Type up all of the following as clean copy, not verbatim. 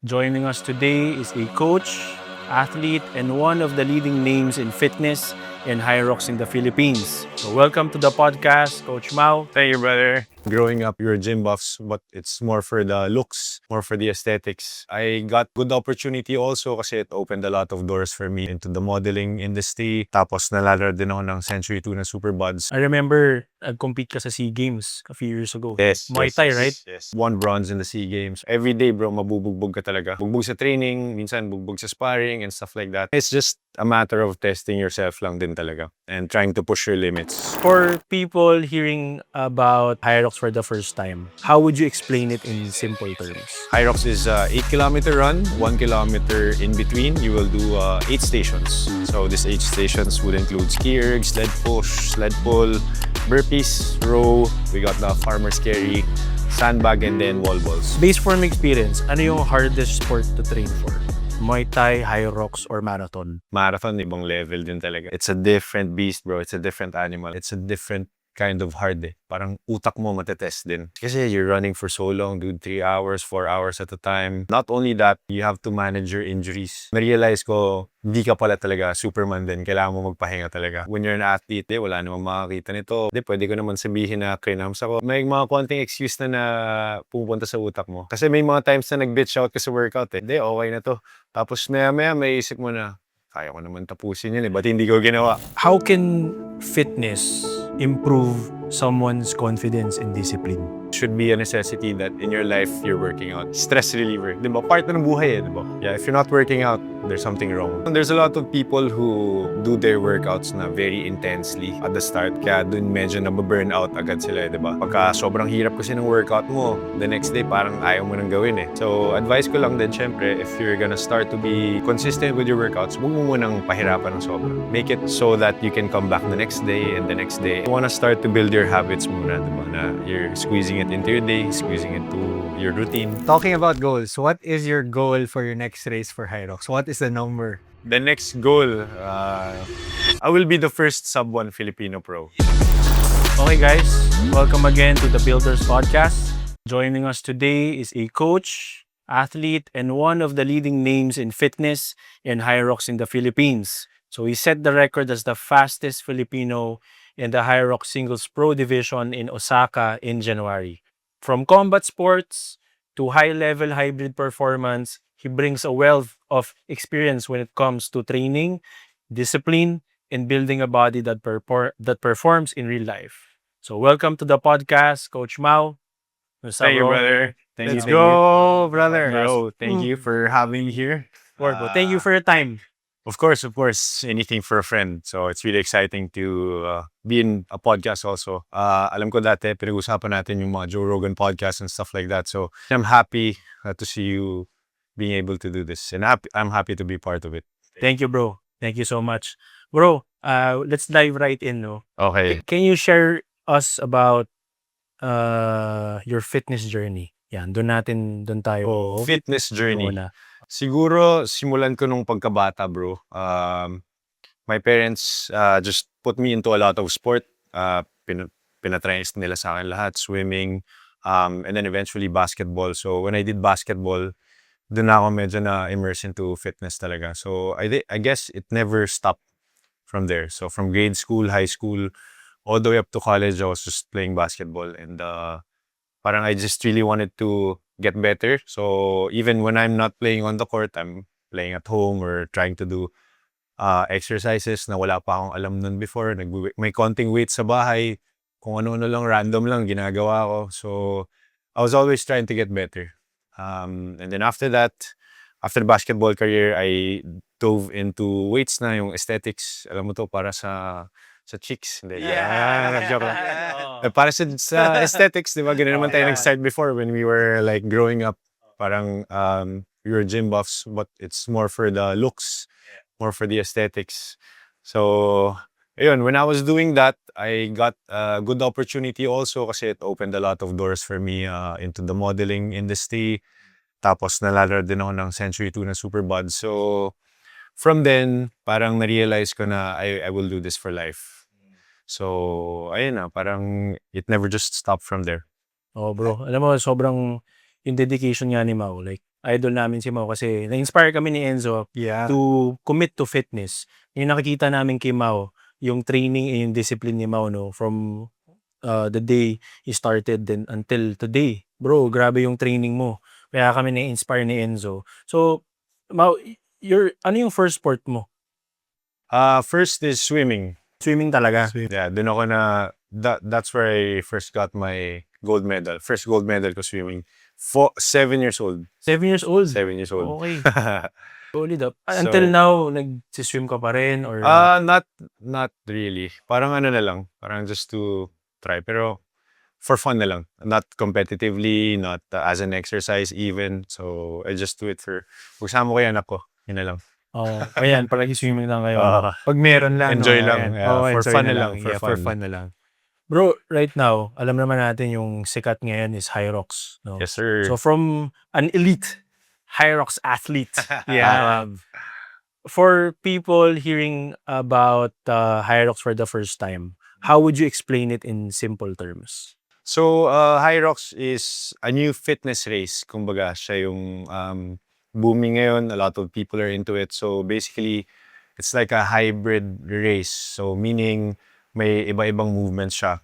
Joining us today is a coach, athlete, and one of the leading names in fitness and HYROX in the Philippines. So welcome to the podcast, Coach Mau. Thank you, brother. Growing up, we were gym buffs, but it's more for the looks, more for the aesthetics. I got good opportunity also kasi it opened a lot of doors for me into the modeling industry. Tapos nalalaro din ako ng Century 2 na Super Buds. I remember nag-compete ka sa SEA Games a few years ago. Muay Thai, right? Yes. Won bronze in the SEA Games. Every day, bro, mabubugbog ka talaga. Bugbog sa training, minsan bugbog sa sparring and stuff like that. It's just a matter of testing yourself lang din talaga and trying to push your limits. For people hearing about HYROX for the first time, how would you explain it in simple terms? HYROX is a 8-kilometer run, 1 kilometer in between. You will do 8 stations. So these 8 stations would include ski erg, sled push, sled pull, burpees, row. We got the farmer's carry, sandbag, and then wall balls. Based from experience, ano yung hardest sport to train for? Muay Thai, HYROX, or marathon? Marathon, ibang level din talaga. It's a different beast, bro. It's a different animal. It's a different kind of hard eh. Parang utak mo matetest din. Kasi you're running for so long, dude. 3 hours, 4 hours at a time. Not only that, you have to manage your injuries. Na-realize ko, hindi ka pala talaga Superman din. Kailangan mo magpahinga talaga. When you're an athlete, wala namang makakita nito. Pwede ko naman sabihin na crinams ako. May mga konting excuse na pupunta sa utak mo. Kasi may mga times na nag-bitch out ka sa workout eh. Okay na to. Tapos maya may isip mo na, kaya ko naman tapusin yun eh. Ba't hindi ko ginawa? How can fitness improve someone's confidence and discipline? Should be a necessity that in your life you're working out. Stress reliever. Diba? Part na ng buhay eh, diba? Yeah, if you're not working out, there's something wrong. And there's a lot of people who do their workouts na very intensely at the start. Kaya dun medyo nababurn out agad sila, diba? Pagka sobrang hirap kasi ng workout mo, the next day parang ayaw mo nang gawin eh. So, advice ko lang din, syempre, if you're gonna start to be consistent with your workouts, huwag mo munang pahirapan ng sobra. Make it so that you can come back the next day and the next day. You wanna start to build your habits muna, diba? Na you're squeezing it into your day, squeezing it to your routine. Talking about goals, what is your goal for your next race for HYROX? What is the number? The next goal, I will be the first sub-1 Filipino pro. Okay guys, welcome again to the Builders Podcast. Joining us today is a coach, athlete, and one of the leading names in fitness and HYROX in the Philippines. So he set the record as the fastest Filipino in the HYROX Singles Pro Division in Osaka in January. From combat sports to high-level hybrid performance, he brings a wealth of experience when it comes to training, discipline, and building a body that performs in real life. So welcome to the podcast, Coach Mau. Thank you, brother. Let's go, brother. Bro, thank you for having me here. Thank you for your time. Of course, anything for a friend. So it's really exciting to be in a podcast also. Alam ko dati, pinag-usapan natin yung mga Joe Rogan podcast and stuff like that. So I'm happy to see you being able to do this. And I'm happy to be part of it. Thank you, bro. Thank you so much. Bro, let's dive right in. No? Okay. Can you share us about your fitness journey? Yan, doon tayo. Fitness journey. Muna. Siguro, simulan ko nung pagkabata, bro. My parents just put me into a lot of sport. Pinatrains nila sa akin lahat. Swimming, and then eventually basketball. So when I did basketball, doon ako medyo na-immerse into fitness talaga. So I guess it never stopped from there. So from grade school, high school, all the way up to college, I was just playing basketball. And parang I just really wanted to get better. So even when I'm not playing on the court, I'm playing at home or trying to do exercises na wala pa akong alam nun before. May konting weight sa bahay. Kung ano-ano lang, random lang ginagawa ko. So I was always trying to get better. And then after that, after the basketball career, I dove into weights na, yung aesthetics. Alam mo to, para sa chicks. Hindi. Joke lang. Para sa aesthetics, di ba? Ganun naman tayo nag-start before when we were like growing up. Parang we were gym buffs, but it's more for the looks, more for the aesthetics. So, ayun, when I was doing that, I got a good opportunity also kasi it opened a lot of doors for me into the modeling industry. Tapos nalalaro din ako ng Century 2 na Super Buds. So, from then, parang na-realize ko na I will do this for life. So, ayun na, parang it never just stopped from there. Oh, bro. Alam mo, sobrang yung dedication nga ni Mau. Like, idol namin si Mau kasi na-inspire kami ni Enzo Yeah. to commit to fitness. Yung nakikita namin kay Mau, yung training and yung discipline ni Mau, no, from the day he started then until today. Bro, grabe yung training mo. Kaya kami na-inspire ni Enzo. So, Mau, ano yung first sport mo? First is swimming. Swimming talaga. Yeah, dun ako that's where I first got my gold medal. First gold medal ko swimming. 7 years old. 7 years old. 7 years old. Okay. Solid up. So- Until now, nag-swim ka pa rin? Or, Not really. Parang ano na lang. Parang just to try. Pero for fun na lang. Not competitively, not as an exercise even. So I just do it for... Kasama ko yung anak ko. Yun na lang. ayan, palagi swimming lang kayo. Pag meron lang. Enjoy no? lang. Ayan. Yeah, for enjoy fun na na lang. For Yeah, fun. for fun na lang. Bro, right now, alam naman natin yung sikat ngayon is HYROX. No? Yes, sir. So from an elite HYROX athlete, Yeah. for people hearing about HYROX for the first time, how would you explain it in simple terms? So, HYROX is a new fitness race. Kumbaga, siya yung booming ngayon. A lot of people are into it. So, basically, it's like a hybrid race. So, meaning, may iba-ibang movements siya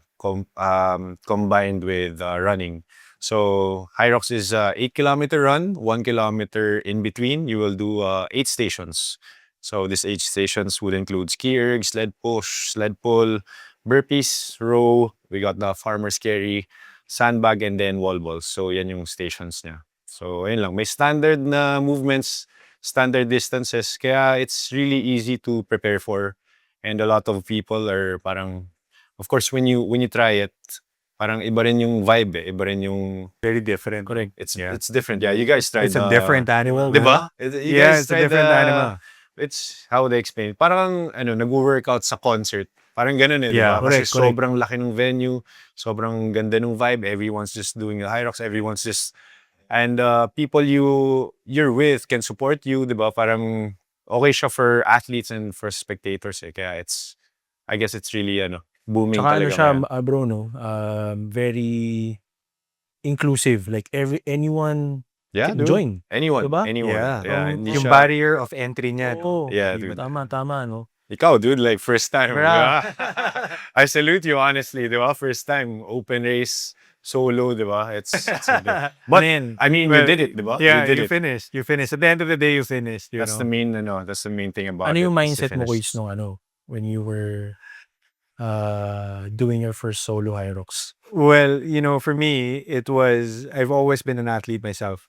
combined with running. So, HYROX is a 8-kilometer run, 1 kilometer in between. You will do 8 stations. So, these 8 stations would include ski erg, sled push, sled pull, burpees, row. We got the farmer's carry, sandbag, and then wall balls. So, yan yung stations niya. So, ayun lang. May standard na movements, standard distances. Kaya it's really easy to prepare for. And a lot of people are parang, of course, when you try it, parang iba rin yung vibe eh. Iba rin yung, Very different. Correct. it's different. Yeah, you guys tried It's a different animal. Diba? Yeah, it's a different animal. It's how they explain. Parang nag-workout sa concert. Parang ganun eh, Yeah, diba? Kasi correct. sobrang laki ng venue, sobrang ganda ng vibe. Everyone's just doing the HYROX. Everyone's just... And people you're with can support you, diba? Parang okay siya for athletes and for spectators eh. Kaya I guess it's really booming Tsaka talaga siya, ngayon. bro, no? Very inclusive. Like anyone Yeah, can dude. join. Anyone. Diba? Anyone. Yeah. hindi Yung siya- barrier of entry niya. Oo. Yeah, Di dude. ba? Tama, no? Ikaw, dude, like first time. Bro. Diba? I salute you, honestly, diba? First time, open race, solo, diba? It's a But, then, I mean, Well, you did it, diba? Yeah, you did you it. finished. You finished. At the end of the day, you finished. That's the main, that's the main thing about ano it. yung is the mindset mo, finish. Kuis, nung when you were doing your first solo HYROX? Well, for me, I've always been an athlete myself.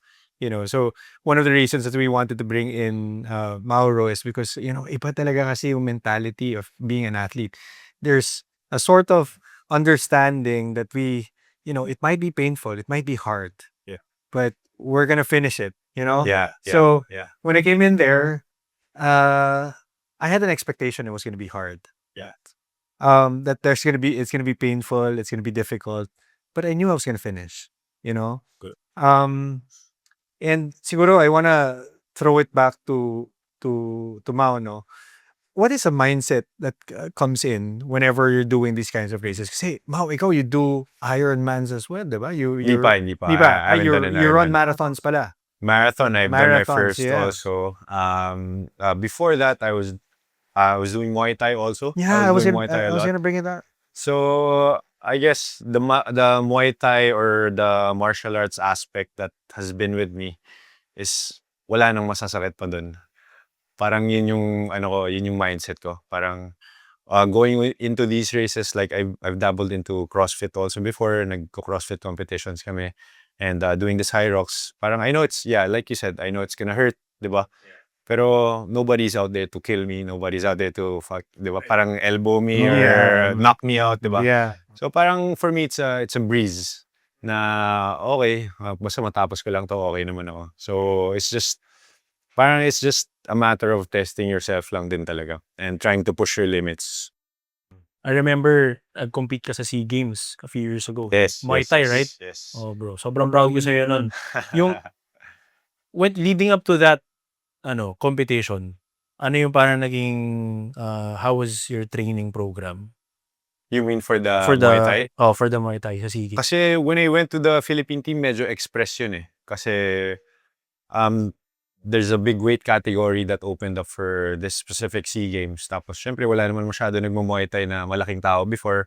So one of the reasons that we wanted to bring in Mauro is because, iba talaga kasi yung mentality of being an athlete. There's a sort of understanding that it might be painful, it might be hard. Yeah. But we're gonna finish it, Yeah. So yeah. when I came in there, I had an expectation it was gonna be hard. Yeah. That it's gonna be painful, it's gonna be difficult. But I knew I was gonna finish, Good. And siguro I wanna throw it back to Mao, no? What is a mindset that comes in whenever you're doing these kinds of races? Kasi Mao, ikaw, you do Ironmans as well, diba? Hindi pa. Di ba? I haven't done an You run Ironman. marathons pala. Marathon, I've done my Marathons, first yeah. also. Before that, I was doing Muay Thai also. Yeah, I was doing Muay Thai a lot. gonna bring it up. So I guess the Muay Thai or the martial arts aspect that has been with me is wala nang masasakit pa dun. Parang yun yung yun yung mindset ko. Parang going into these races, like I've dabbled into CrossFit also before, nagko-CrossFit competitions kami, and doing this HYROX. Parang I know it's like you said, I know it's gonna hurt, di ba? Pero nobody's out there to kill me, nobody's out there to di ba? Parang elbow me or knock me out, di ba? Yeah. So parang for me it's a breeze na okay, basta matapos ko lang to, okay naman ako. So it's just a matter of testing yourself lang din talaga and trying to push your limits. I remember nag-compete ka sa SEA Games a few years ago. Yes. Muay Thai, right? Yes. Oh, bro. Sobrang proud ko sa'yo nun. Yung leading up to that competition, ano yung parang naging how was your training program? You mean for the Muay Thai? Oh, for the Muay Thai sa SEA Games. Kasi when I went to the Philippine team, medyo express yun eh. Kasi there's a big weight category that opened up for this specific SEA Games. Tapos, syempre, wala naman masyado nagmo-Muay Thai na malaking tao before.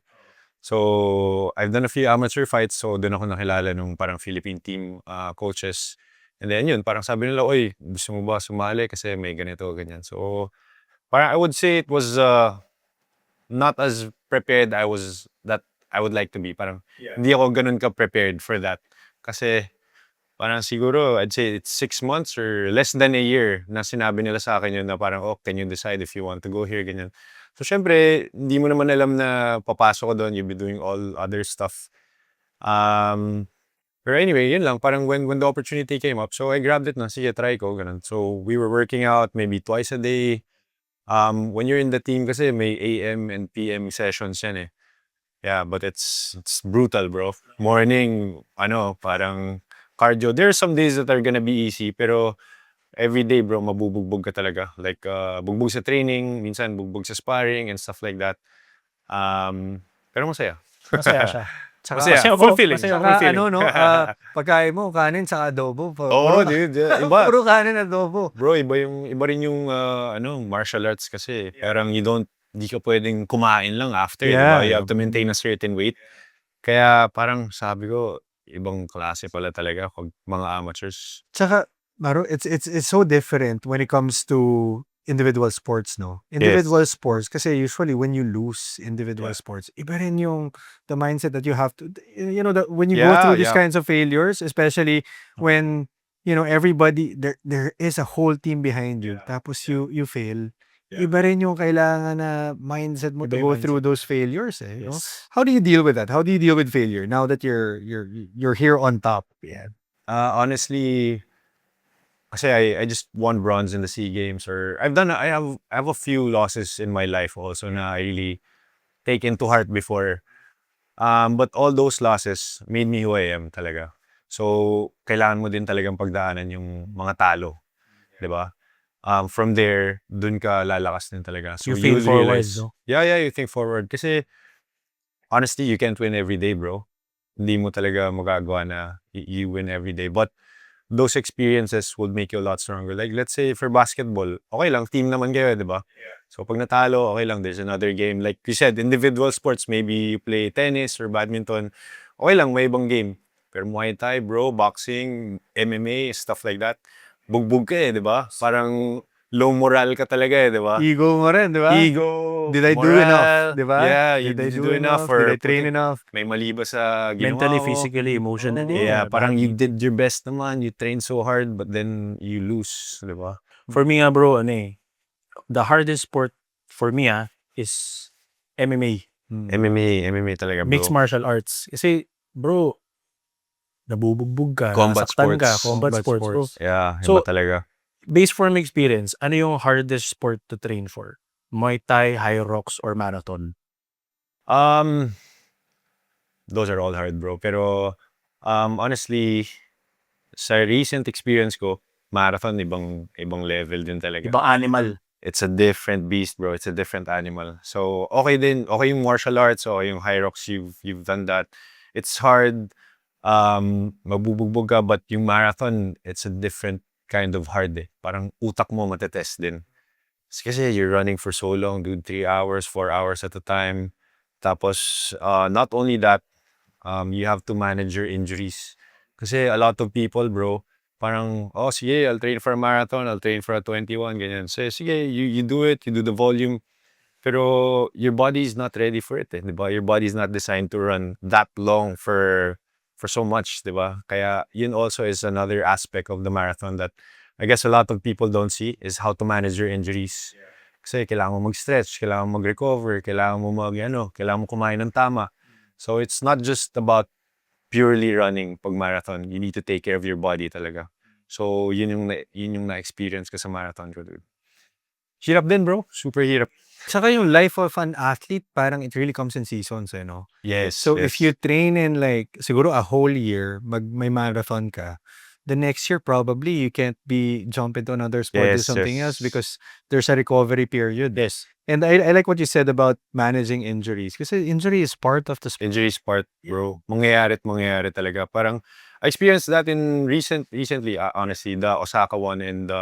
So, I've done a few amateur fights. So, doon ako nakilala nung parang Philippine team coaches. And then, yun, parang sabi nila, oy, gusto mo ba sumali? Kasi may ganito, ganyan. So, parang I would say it was not as prepared I would like to be. Parang, hindi ako ganun ka-prepared for that. Kasi, parang siguro, I'd say it's 6 months or less than a year na sinabi nila sa akin yun na parang, oh, can you decide if you want to go here, ganyan. So, syempre, hindi mo naman alam na papasok ko doon, you'll be doing all other stuff. Pero anyway, yun lang, parang when the opportunity came up, so I grabbed it na, sige, try ko, ganun. So, we were working out maybe twice a day. When you're in the team kasi, may AM and PM sessions yan eh. Yeah, but it's brutal, bro. Morning, parang cardio. There are some days that are gonna be easy, pero every day, bro, mabubugbog ka talaga. Like, bugbog sa training, minsan bugbog sa sparring and stuff like that. Pero masaya. Masaya siya. Tsaka, Masaya. Fulfilling. Masaya, Saka fulfilling. pagkain mo, kanin saka adobo. Oo, dude. Iba. Puro kanin adobo. Bro, iba rin yung martial arts kasi. Parang di ka pwedeng kumain lang after, Yeah. diba? You have to maintain a certain weight. Kaya parang sabi ko, ibang klase pala talaga pag mga amateurs. Tsaka, Mauro, it's so different when it comes to individual sports, no? Individual sports, kasi usually when you lose individual sports, iba rin yung the mindset that you have to, when you go through these kinds of failures, especially when, everybody, there is a whole team behind you, tapos you fail. Iba rin yung kailangan na mindset mo to go through those failures, eh. No? How do you deal with that? How do you deal with failure now that you're here on top? Yeah. Honestly, kasi I just won bronze in the SEA Games, or I have a few losses in my life also na I really taken to heart before. But all those losses made me who I am talaga. So, kailangan mo din talagang pagdaanan yung mga talo. 'Di ba? From there, dun ka lalakas din talaga. So You think forward, realize, no? Yeah, you think forward. Kasi, honestly, you can't win every day, bro. Hindi mo talaga magagawa na you win every day. But, those experiences would make you a lot stronger. Like, let's say, for basketball, okay lang, team naman kayo, di ba? So, pag natalo, okay lang, there's another game. Like you said, individual sports, maybe you play tennis or badminton, okay lang, may ibang game. Pero Muay Thai, bro, boxing, MMA, stuff like that, bugbog ka eh, di ba? Parang low moral ka talaga eh, di ba? Ego mo rin, di ba? Ego, Did I do moral, enough? Di ba? Yeah, Did I do enough? Did I Or train enough? may mali ba sa ginawa Mentally, mo? physically, emotionally. Yeah, parang you did your best naman, you trained so hard, but then you lose, di ba? For me nga, bro, the hardest sport for me is MMA. MMA talaga, bro. Mixed martial arts. Kasi, bro, nabubugbog ka, Combat nasaktan ka, sports. combat sports, bro. Yeah, So, iba talaga. Based from experience, ano yung hardest sport to train for? Muay Thai, HYROX, or marathon? Those are all hard, bro. Pero, honestly, sa recent experience ko, marathon, ibang level din talaga. Ibang animal. It's a different beast, bro. It's a different animal. So, okay yung martial arts, okay yung HYROX, you've done that. It's hard, mabubugbog ka, but yung marathon, it's a different kind of hard eh. Parang utak mo matetest din. Kasi you're running for so long, dude, 3 hours, 4 hours at a time. Tapos, not only that, you have to manage your injuries. Kasi a lot of people, bro, parang, oh, sige, I'll train for a marathon, I'll train for a 21, ganyan. So, sige, you do it, you do the volume. Pero your body is not ready for it, eh, di ba? Your body is not designed to run that long for so much, di ba? Kaya yun also is another aspect of the marathon that I guess a lot of people don't see is how to manage your injuries. Kasi kailangan mo mag-stretch, kailangan mo mag-recover, kailangan mo kailangan mo kumain ng tama. So it's not just about purely running pag marathon. You need to take care of your body talaga. So yun yung na-experience ko sa marathon ko, dude. Hirap din, bro. Super hirap. Saka yung life of an athlete, parang it really comes in seasons, eh, no? Yes. So yes. if you train in like, siguro a whole year, may marathon ka, the next year probably you can't jump into another sport or Yes, something else yes. because there's a recovery period. Yes. And I like what you said about managing injuries kasi injury is part of the sport. Injuries part, bro. Mangyayari talaga. Parang, I experienced that in recently, honestly, the Osaka one and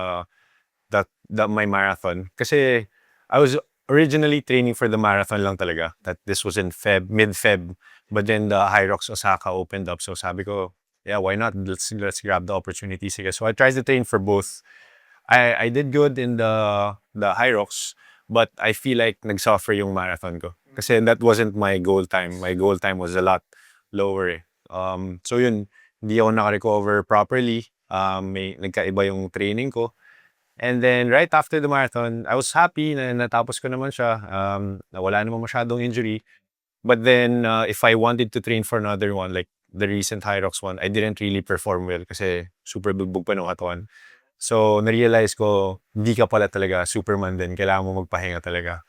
my marathon. Kasi I was originally training for the marathon lang talaga. That this was in mid-Feb. But then the HYROX Osaka opened up. So sabi ko, yeah, why not? Let's grab the opportunity. Sige. So I tried to train for both. I did good in the HYROX, but I feel like nagsuffer yung marathon ko. Kasi that wasn't my goal time. My goal time was a lot lower eh. So yun, hindi ako naka-recover properly. May nagkaiba yung training ko. And then right after the marathon, I was happy na natapos ko naman siya. Na wala naman masyadong injury. But then if I wanted to train for another one, like the recent HYROX one, I didn't really perform well kasi super bugbog pa ng katawan. So na-realize ko, hindi ka pala talaga Superman din. Kailangan mo magpahinga talaga.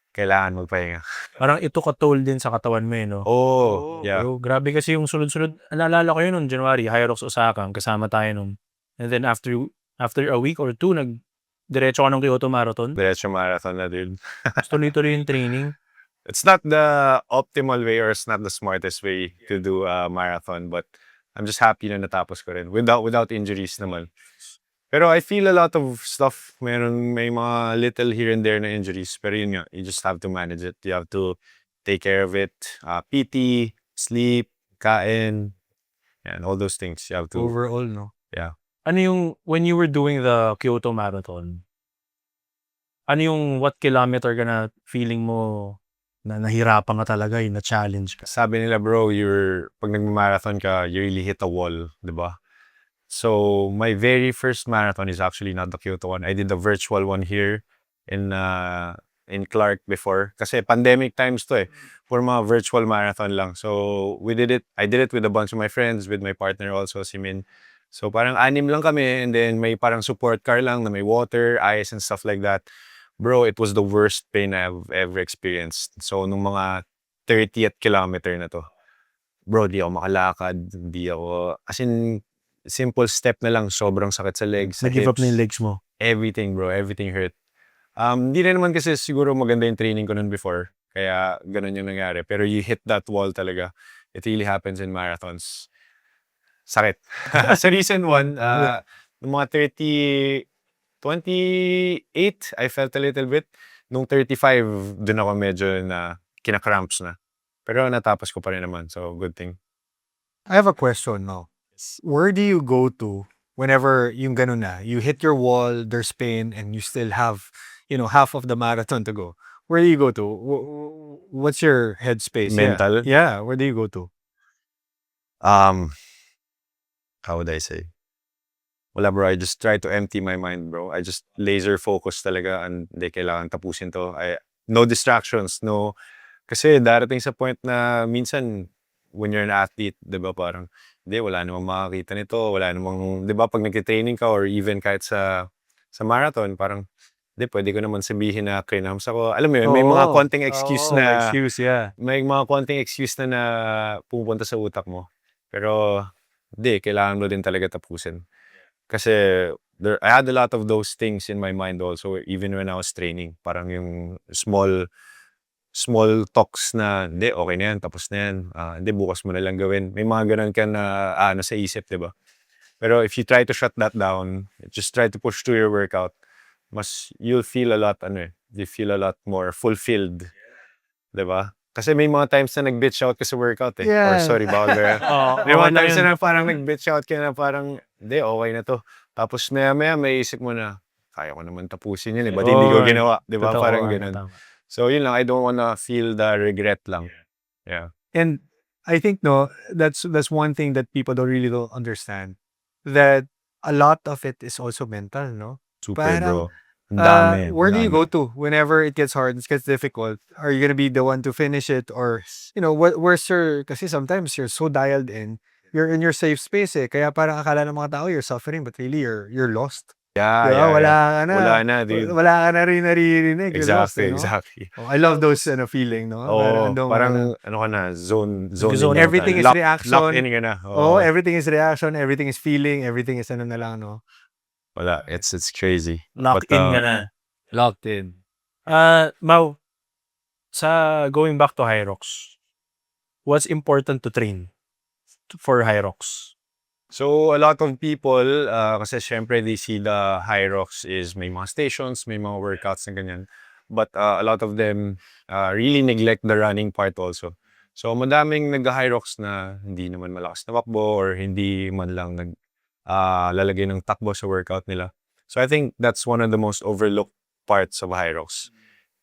Kailangan magpahinga. Parang ito ka-toll din sa katawan mo, no? Oh, yeah. Bro, grabe kasi yung sunod-sunod. Naalala ko yun noong January, HYROX Osaka, kasama tayo nung. And then after a week or two, diretso ka ng Kyoto Marathon. Diretso marathon na, dude. Tuloy-tuloy yung training. It's not the optimal way or it's not the smartest way to do a marathon, but I'm just happy na natapos ko rin. Without injuries naman. Pero I feel a lot of stuff. May mga little here and there na injuries. Pero yun nga, you just have to manage it. You have to take care of it. PT, sleep, kain, and all those things. You have to. Overall, no? Yeah. Ano yung, when you were doing the Kyoto Marathon, ano yung what kilometer ka na feeling mo na nahirapan ka talaga, yung na-challenge ka? Sabi nila, bro, pag nag-marathon ka, you really hit a wall, di ba? So, my very first marathon is actually not the Kyoto one. I did the virtual one here in Clark before. Kasi pandemic times to eh. For mga virtual marathon lang. So, I did it with a bunch of my friends, with my partner also, si Min. So, parang 6 lang kami and then may parang support car lang na may water, ice, and stuff like that. Bro, it was the worst pain I've ever experienced. So, nung mga 30th kilometer na to, bro, di ako makalakad. As in, simple step na lang, sobrang sakit sa legs, sa Nag-give up hips. na yung legs mo? Everything, bro. Everything hurt. Hindi na naman kasi siguro maganda yung training ko nun before. Kaya ganun yung nangyari. Pero you hit that wall talaga. It really happens in marathons. Sakit. Sa recent one, nung mga 28, I felt a little bit. Nung 35, dun ako medyo na kinakramps na. Pero natapos ko pa rin naman. So, good thing. I have a question now. Where do you go to whenever yung ganun na, you hit your wall, there's pain, and you still have, half of the marathon to go? Where do you go to? What's your headspace? Mental? Yeah, where do you go to? How would I say? Wala, bro. I just try to empty my mind, bro. I just laser focus talaga and hindi kailangan tapusin to. No distractions, no. Kasi darating sa point na minsan when you're an athlete, 'di ba, parang hindi, wala namang makakita nito, wala namang, 'di ba, pag nagte-training ka or even kahit sa marathon, parang hindi, pwede ko naman sabihin na cramps ako. Alam mo yun, may mga konting excuse na yeah. may mga konting excuse na pupunta sa utak mo. Pero hindi, kailangan mo din talaga tapusin. Kasi I had a lot of those things in my mind also, even when I was training. Parang yung small talks na, hindi, okay na yan, tapos na yan. Hindi, bukas mo na lang gawin. May mga ganun ka na nasa isip, di ba? Pero if you try to shut that down, just try to push through your workout, you'll feel a lot, you feel a lot more fulfilled. Di ba? Kasi may mga times na nag-bitch out ka sa workout eh. Yeah. Or sorry, bawal ba yan? May okay mga lang times yun. na parang nag-bitch out ka na parang, hindi, okay na to. Tapos maya may isip mo na, kaya ko naman tapusin yun eh. Ba't hindi ko ginawa? Di ba? Totoo, Parang ano, ganun. tama. So yun lang, I don't wanna feel the regret lang. Yeah. And I think that's one thing that people don't understand. That a lot of it is also mental, no? Super, Parang, bro. Ang dami. where do you dami. go to whenever it gets hard, it gets difficult? Are you gonna be the one to finish it, or where's your? Kasi sometimes you're so dialed in, you're in your safe space eh. Kaya parang akala ng mga tao you're suffering, but really you're lost. Yeah, Diba? yeah, Wala yeah. ka na. Wala na, dude. Wala ka na rin naririnig. You're lost, Exactly, no? exactly. Oh, I love those feeling, no? Oo, andun ka na. parang ano ka na, zone Zone in everything is Lock reaction. in ka na. Oh, everything is reaction, everything is feeling, everything is ano na lang, no? Wala, it's crazy. Locked in ka na. Locked in. Mau, sa going back to HYROX, what's important to train for HYROX? So, a lot of people, kasi syempre they see the HYROX is may mga stations, may mga workouts na ganyan. But a lot of them really neglect the running part also. So, madaming nag-HYROX na hindi naman malakas na takbo or hindi man lang lalagay ng takbo sa workout nila. So, I think that's one of the most overlooked parts of HYROX.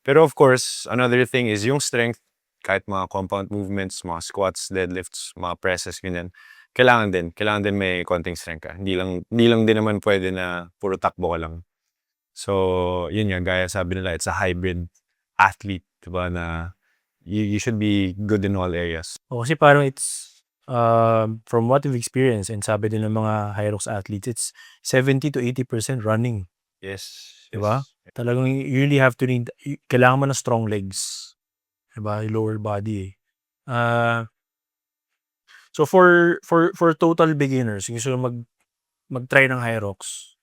Pero of course, another thing is yung strength, kahit mga compound movements, mga squats, deadlifts, mga presses, ganyan. Kailangan din may konting strength ka. Hindi lang din naman pwede na puro takbo ka lang. So, yun nga, gaya sabi nila, it's a hybrid athlete, diba, na you should be good in all areas. O, kasi parang it's, from what we've experienced and sabi din ng mga HYROX athletes, it's 70 to 80% running. Yes. Diba? Talagang you really have to kailangan mo ng strong legs. Diba? Yung lower body eh. So for total beginners, yung gusto mag-try ng HYROX,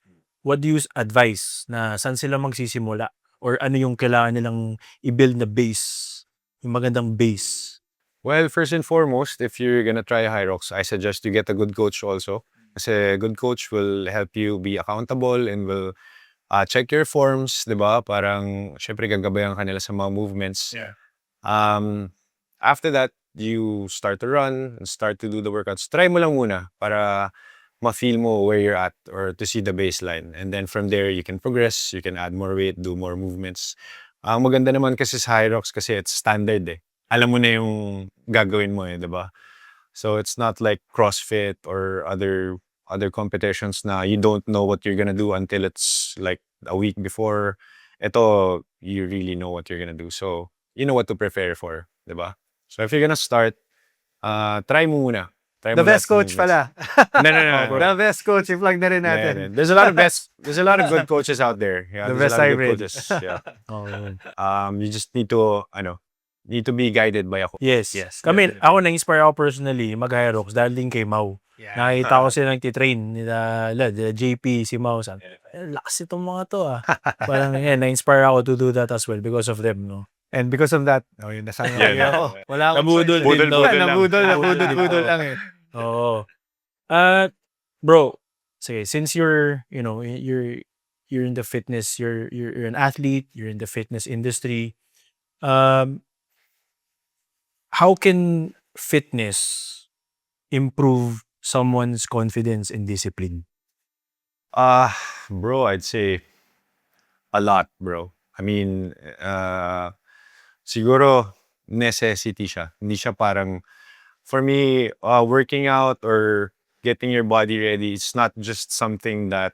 what do you advise na saan sila magsisimula? Or ano yung kailangan nilang i-build na base? Yung magandang base? Well, first and foremost, if you're gonna try HYROX, I suggest you get a good coach also. Kasi a good coach will help you be accountable and will check your forms, di ba? Parang, syempre, gagabayan ka nila sa mga movements. Yeah. After that, you start to run and start to do the workouts. Try mo lang muna para ma-feel mo where you're at or to see the baseline. And then from there, you can progress, you can add more weight, do more movements. Ang maganda naman kasi sa HYROX kasi it's standard eh. Alam mo na yung gagawin mo eh, di ba? So it's not like CrossFit or other competitions na you don't know what you're gonna do until it's like a week before. Ito, you really know what you're gonna do. So you know what to prepare for, di ba? So if you're gonna start, try mo muna. Try The mo best lahat ng coach movements. pala. No. The best coach, i-plug na rin natin. Yeah. There's a lot of good coaches out there. Yeah, The there's best a lot of good hybrid. coaches. Yeah. Oh. You just need to be guided by a coach. Yes. Kami, ako na-inspire ako personally mag-HYROX dahil din kay Mau. Nakita ko sila nagtitrain nila JP, si Mau. Lakas itong mga to ah. Parang na-inspire ako to do that as well because of them, no? And because of that, yun, nasama ako. Wala akong Nabudol choice. din, no? Nabudol lang eh. Oo. Bro, sige, since you're in the fitness, you're an athlete, you're in the fitness industry, how can fitness improve someone's confidence and discipline? Bro, I'd say a lot, bro. I mean, siguro necessity siya. Hindi siya parang, for me, working out or getting your body ready, it's not just something that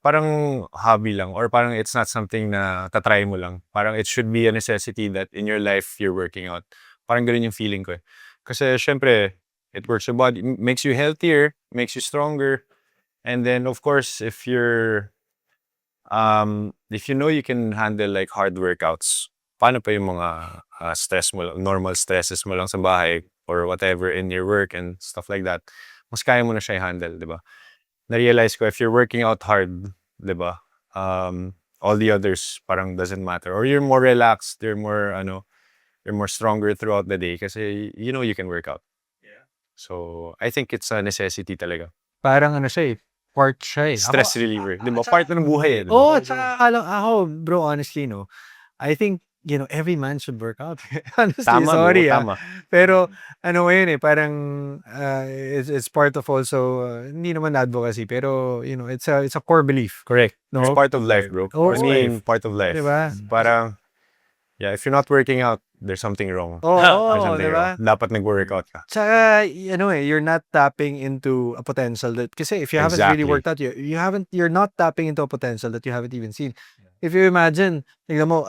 parang hobby lang or parang it's not something na tatry mo lang. Parang it should be a necessity that in your life you're working out. Parang ganun yung feeling ko eh. Kasi syempre, it works your body, makes you healthier, makes you stronger. And then of course, if you know you can handle like hard workouts, paano pa yung mga stress mo, normal stresses mo lang sa bahay or whatever in your work and stuff like that, mas kaya mo na siya i-handle, di ba? Na-realize ko, if you're working out hard, di ba, all the others parang doesn't matter. Or you're more relaxed, you're more stronger throughout the day kasi you know you can work out. Yeah. So, I think it's a necessity talaga. Parang ano siya eh, part siya eh. Stress reliever. Di ba? Part na ng buhay eh. Di ba? Oo, tsaka ako, bro, honestly, no, I think, every man should work out. Honestly, Tama, sorry bro, tama. Pero, ano ngayon eh, parang, it's part of also, hindi naman advocacy, pero, it's a core belief. Correct. It's part of life, bro. Oh, I mean, part of life. Diba? Parang, yeah, if you're not working out, there's something wrong. Oo, There's something diba? wrong. Dapat nag-workout ka. Tsaka, you're not tapping into a potential that, kasi if you haven't really Exactly. worked out, you're not tapping into a potential that you haven't even seen. If you imagine, tingnan mo,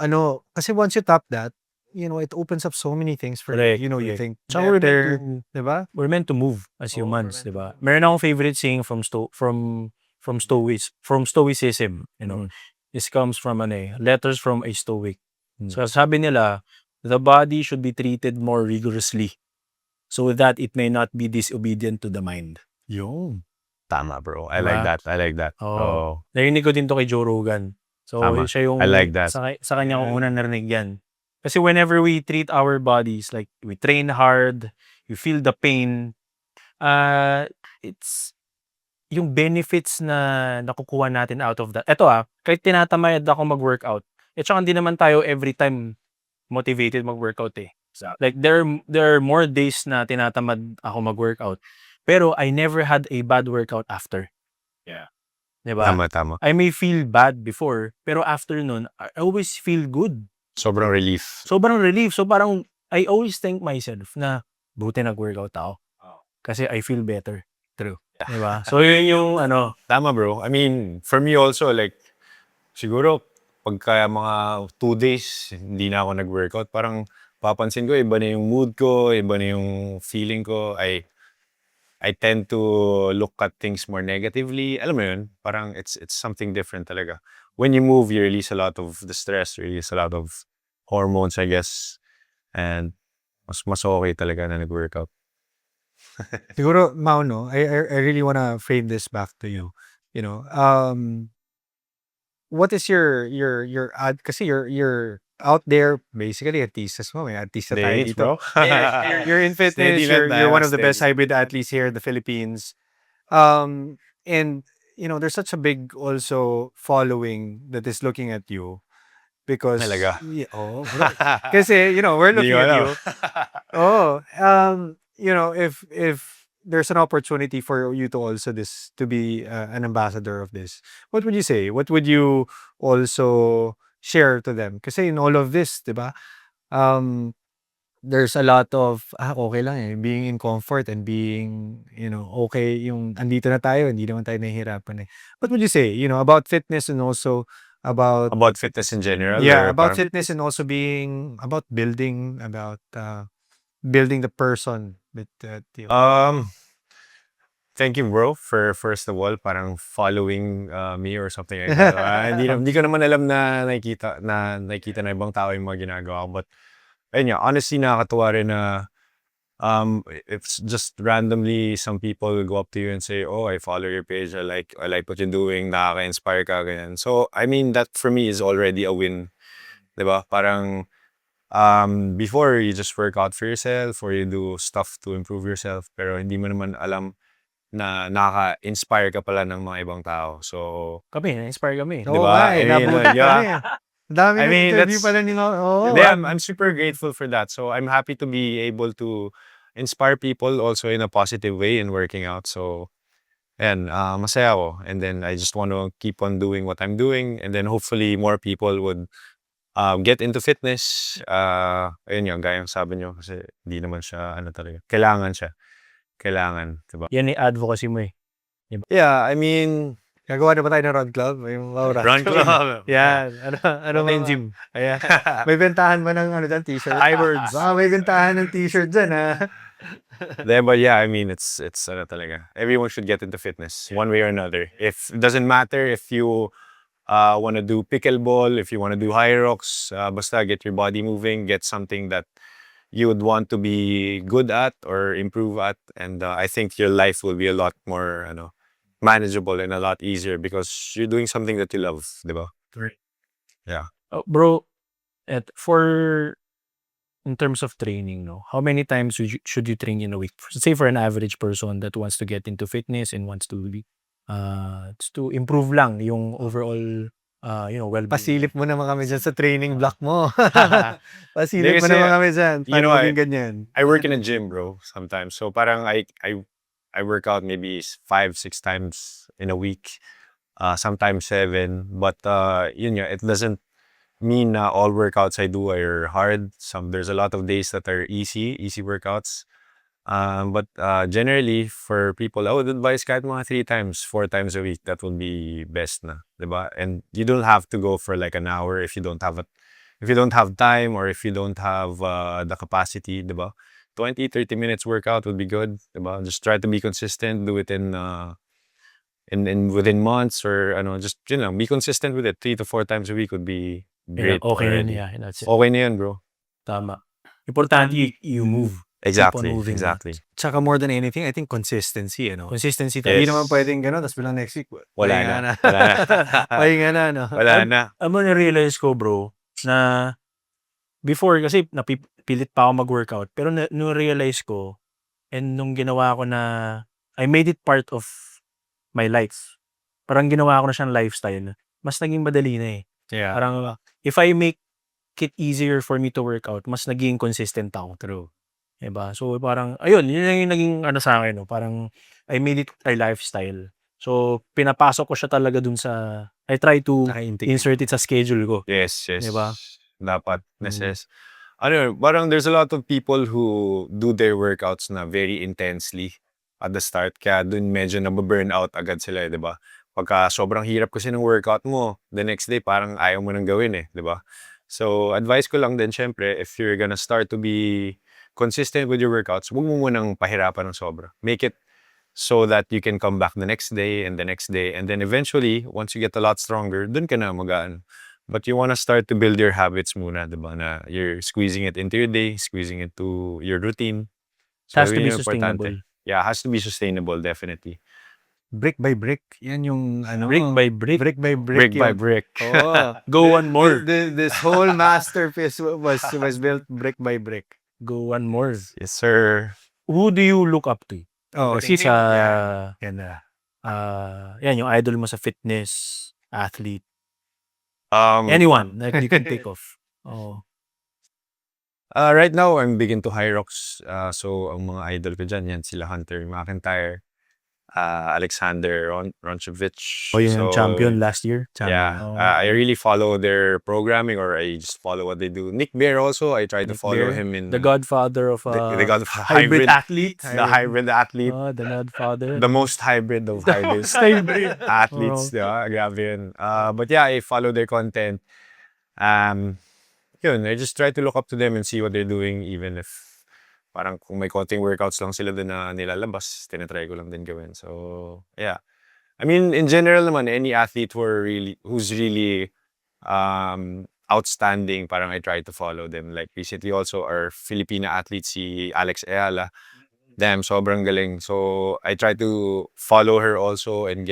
kasi once you tap that, it opens up so many things for Correct, you. You correct. think Tsaka we're better, meant diba? We're meant to move as humans, di ba? Meron akong favorite saying from Stoicism, This comes from letters from a Stoic. So sabi nila, the body should be treated more rigorously so that it may not be disobedient to the mind. Yung. Tama, bro. I Diba? like that. Oh. Narinig ko din to kay Joe Rogan. So, Tama. siya yung I like that. sa kanya ko unang narinig yan. Kasi whenever we treat our bodies, like we train hard, you feel the pain, it's yung benefits na nakukuha natin out of that. Eto kahit tinatamad ako mag-workout, tsaka hindi naman tayo every time motivated mag-workout eh. Like there are more days na tinatamad ako mag-workout, pero I never had a bad workout after. Yeah. 'Di ba? Tama. I may feel bad before, pero after nun, I always feel good. Sobrang relief. Sobrang relief. So parang I always thank myself na buti nag-workout ako. Kasi I feel better. True. 'Di ba? So yun yung Tama, bro. I mean, for me also, like, siguro, pagka mga 2 days, hindi na ako nag-workout, parang papansin ko, iba na yung mood ko, iba na yung feeling ko. I tend to look at things more negatively. Alam mo yun, parang it's something different talaga. When you move, you release a lot of the stress, you release a lot of hormones, I guess. And mas okay talaga na nag-workout. Siguro, Mau, no, I really wanna frame this back to you. You know, what is your ad? Kasi you're out there basically artistas mo, may artista tayo Thanks, dito. bro. You're in fitness. Steady lang You're tayo, one of the best steady. hybrid athletes here in the Philippines. And there's such a big also following that is looking at you because Talaga? bro. Kasi we're Hindi looking ko at alam. you. If there's an opportunity for you to also to be an ambassador of this, what would you say? What would you also share to them? Kasi in all of this, di ba? There's a lot of okay lang eh, being in comfort and being okay yung andito na tayo, hindi naman tayo nahihirapan eh. What would you say about fitness and also about fitness in general? yeah, or about parang- fitness and also being about building building the person that you Thank you, bro, for first of all, parang following me or something like that. Hindi ko naman alam na nakikita na ibang tao yung mga ginagawa ko. But, ayun nga, honestly, nakakatuwa rin na if just randomly some people will go up to you and say, oh, I follow your page, I like what you're doing, nakaka-inspire ka, ganyan. So, I mean, that for me is already a win. Diba? Parang, before you just work out for yourself or you do stuff to improve yourself, pero hindi mo naman alam na nakaka-inspire ka pala ng mga ibang tao. So, kami, na-inspire kami. Oo Diba? nga eh, I mean, nabuti yeah. kami eh. Dami I ng mean, interview that's- pala ni Mau. Hindi, I'm super grateful for that. So, I'm happy to be able to inspire people also in a positive way in working out. So, ayan, masaya ako. And then, I just want to keep on doing what I'm doing. And then, hopefully, more people would get into fitness. Ayun yung gaya ng sabi nyo. Kasi, hindi naman siya, talaga. Kailangan siya. Kailangan, diba? Yan yung advocacy mo eh. Yeah, I mean, Gagawa na ba tayo ng run club? Yung Maura. run club. Yan. Ano Online mga- gym. Ayan. May bentahan ba ng dyan, t-shirt? iWords. May bentahan ng t-shirt dyan, ha? But yeah, I mean, it's talaga. Everyone should get into fitness one way or another. If it doesn't matter if you want to do pickleball, if you want to do HYROX, basta get your body moving, get something that you would want to be good at or improve at, and I think your life will be a lot more manageable and a lot easier because you're doing something that you love, diba? Bro, in terms of training, no, how many times should you train in a week? Say for an average person that wants to get into fitness and wants to be to improve lang yung overall well-being. Pasilip mo naman kami dyan sa training block mo. Hindi, Pasilip mo kasi, naman kami dyan. you know, Paano maging ganyan? I work in a gym, bro, sometimes. So parang I work out maybe 5-6 times in a week, sometimes 7. But yun nga, it doesn't mean na all workouts I do are hard. There's a lot of days that are easy workouts. But generally, for people, I would advise kahit mga 3 times, 4 times a week. That would be best na, diba? And you don't have to go for like an hour if you don't have time or if you don't have the capacity, diba? 20-30 minutes workout would be good, diba? Just try to be consistent, do it in within months or just be consistent with it. 3 to 4 times a week would be great. Okay na already. yeah, that's it. Okay na yun, bro. Tama. Importante you move. Exactly, moving. exactly. Tsaka more than anything, I think consistency, Consistency Yes. tayo. Hindi naman pwedeng gano'n, tapos bilang next week, Wala pahinga na. Wala na. Pahinga na, no? Wala na. Ano na-realize ko, bro, na before, kasi napilit pa ako mag-workout, pero na-realize ko, and nung ginawa ko na, I made it part of my life. Parang ginawa ko na siyang lifestyle. Mas naging madali na eh. Yeah. Parang if I make it easier for me to work out, mas naging consistent ako. True. Diba? So parang, ayun, yun lang yung naging ano sa akin. No? Parang I made it a lifestyle. So pinapasok ko siya talaga dun sa, I try to Naka-integrate. insert it sa schedule ko. Yes. Diba? Dapat. Mm. Ano yun, parang there's a lot of people who do their workouts na very intensely at the start. Kaya dun medyo nababurn out agad sila, di ba? Pagka sobrang hirap kasi ng workout mo, the next day parang ayaw mo nang gawin di ba? So, advice ko lang din, syempre, if you're gonna start to be consistent with your workouts, huwag mo munang pahirapan ng sobra. Make it so that you can come back the next day, and then eventually, once you get a lot stronger, dun ka na magaan. But you want to start to build your habits muna, diba? Na you're squeezing it into your day, squeezing it to your routine. It has to yun be yung importante. sustainable. Yeah, it has to be sustainable, definitely. Brick by brick. Yan yung ano. Brick by brick. Brick by brick. Brick by yung- brick. Oo. Go one more. This whole masterpiece was built brick by brick. Go one more. Yes, sir. Who do you look up to? Oh, Kasi sa, yan na. yan, yung idol mo sa fitness, athlete, Um, anyone that you can think of. Oh. Right now, I'm big into HYROX. So, ang mga idol ko dyan, yan sila Hunter McIntyre, Alexander Ronchovich. Oh, yun yung So, champion last year. Yeah, Oh. I really follow their programming, or I just follow what they do. Nick Bear also, I try to Nick follow Bear, him in The godfather of the god of hybrid athlete. the hybrid athlete, Oh, the godfather. the most hybrid of hybrids. hybrid. Athletes, diba? Grabe yun. But yeah, I follow their content. Yun, I just try to look up to them and see what they're doing, even if parang kung may konting workouts lang sila din na nilalabas, tinatry ko lang din gawin. So, yeah. I mean, in general naman, any athlete who's really outstanding, parang I try to follow them. Like recently also, our Filipina athlete, si Alex Eala, damn, sobrang galing. So, I try to follow her also and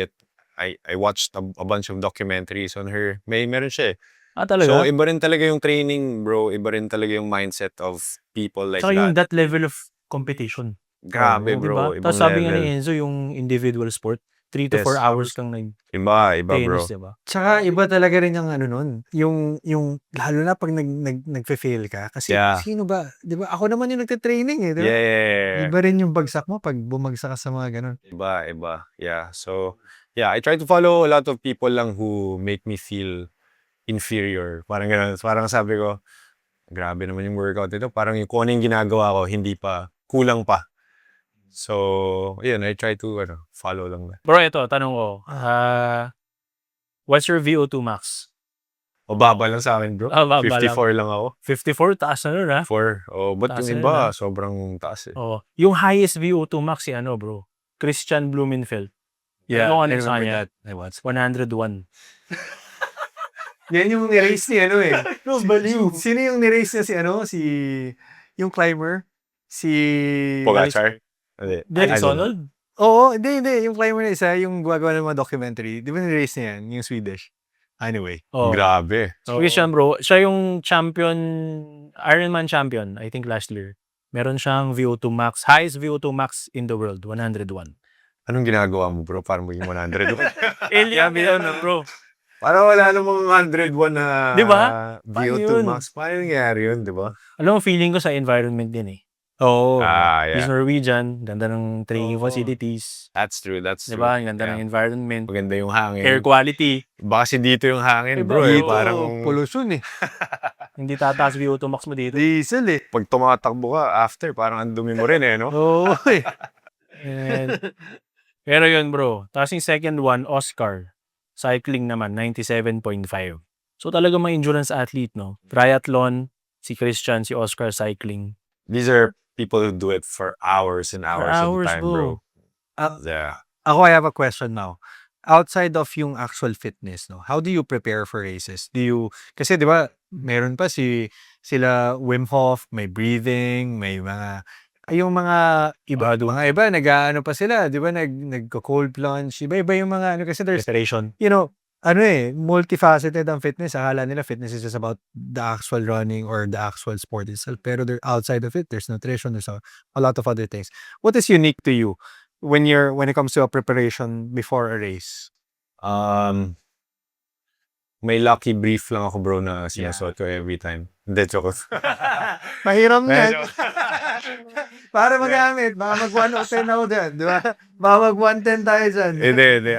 I watched a bunch of documentaries on her. Meron siya eh. Talaga? So, iba rin talaga yung training, bro. Iba rin talaga yung mindset of people like Saka yung that. that level of competition. Grabe, Oo, bro. diba? Ibang Tapos sabi nga level. ni Enzo, yung individual sport, 3 to Yes. 4 hours kang nag-tennis, Iba, bro. diba? Tsaka iba talaga rin yung ano nun. Yung lalo na pag nagfe-fail ka. Kasi Yeah. sino ba? Di ba? Ako naman yung nagte-training eh. Di ba? Yeah. Iba rin yung bagsak mo pag bumagsak ka sa mga ganun. Iba. Yeah. So, yeah, I try to follow a lot of people lang who make me feel inferior. Parang ganun. Parang sabi ko, grabe naman yung workout ito. Parang yung kung ano yung ginagawa ko, hindi pa, kulang pa. So, yun, I try to follow lang. Bro, ito, tanong ko. What's your VO2 max? O baba lang sa akin, bro. Baba 54 lang ako. 54, taas na nun, ha? 4. Oh, but Taas yung na iba, yun, ah. sobrang taas eh. Oh, yung highest VO2 max si ano, bro? Christian Blumenfeld. Ano I sa remember kanya? that. I watched. 101. Yan yung nirace ni ano eh. No, baliw. Sino yung nirace niya yung climber? Si... Pogacar? Hindi. Dennis I don't know. Arnold? Oo, hindi. Yung climber na isa, yung gumagawa ng mga documentary. Di ba nirace niya yan? Yung Swedish. Anyway. Oh. Grabe. So, Christian, bro, siya yung champion, Ironman champion, I think last year. Meron siyang VO2 max, highest VO2 max in the world, 101. Anong ginagawa mo, bro? Para maging 100? Alien yun, bro. Parang wala namang 101 na Di ba? VO2 Paano yun? max. Paano nangyari yun, di ba? Alam mo, feeling ko sa environment din eh. Oo. He's Yeah. Norwegian, ganda ng training Oo. facilities. That's true. Diba? Ang ganda ng environment. Maganda yung hangin. Air quality. Baka kasi dito yung hangin, Iba, bro. Eh. dito, Parang pollution eh. Hindi tataas VO2 max mo dito. Diesel eh. pag tumatakbo ka, after, parang ang dumi mo rin eh, no? Oo eh. And, pero yun bro. Tapos yung second one, Oscar. Cycling naman, 97.5. So talaga mga endurance athlete, no? Triathlon, si Christian, si Oscar cycling. These are people who do it for hours and hours, hours, at a time, bro. bro. Yeah. Ako, I have a question now. Outside of yung actual fitness, no? How do you prepare for races? Kasi di ba, meron pa sila Wim Hof, may breathing, may yung mga iba, mga iba, nag-ano pa sila, di ba, nag-cold plunge, iba yung mga, kasi there's, Preparation. multifaceted ang fitness. Akala nila fitness is just about the actual running or the actual sport itself. Pero outside of it, there's nutrition, there's a lot of other things. What is unique to you when it comes to a preparation before a race? Um, may lucky brief lang ako bro na sinusuot ko every time. Hindi, joke. Mahirap yan. Medyo. Para magamit. Baka mag-110 ako dyan. Di ba? Baka mag-110 tayo dyan. Hindi.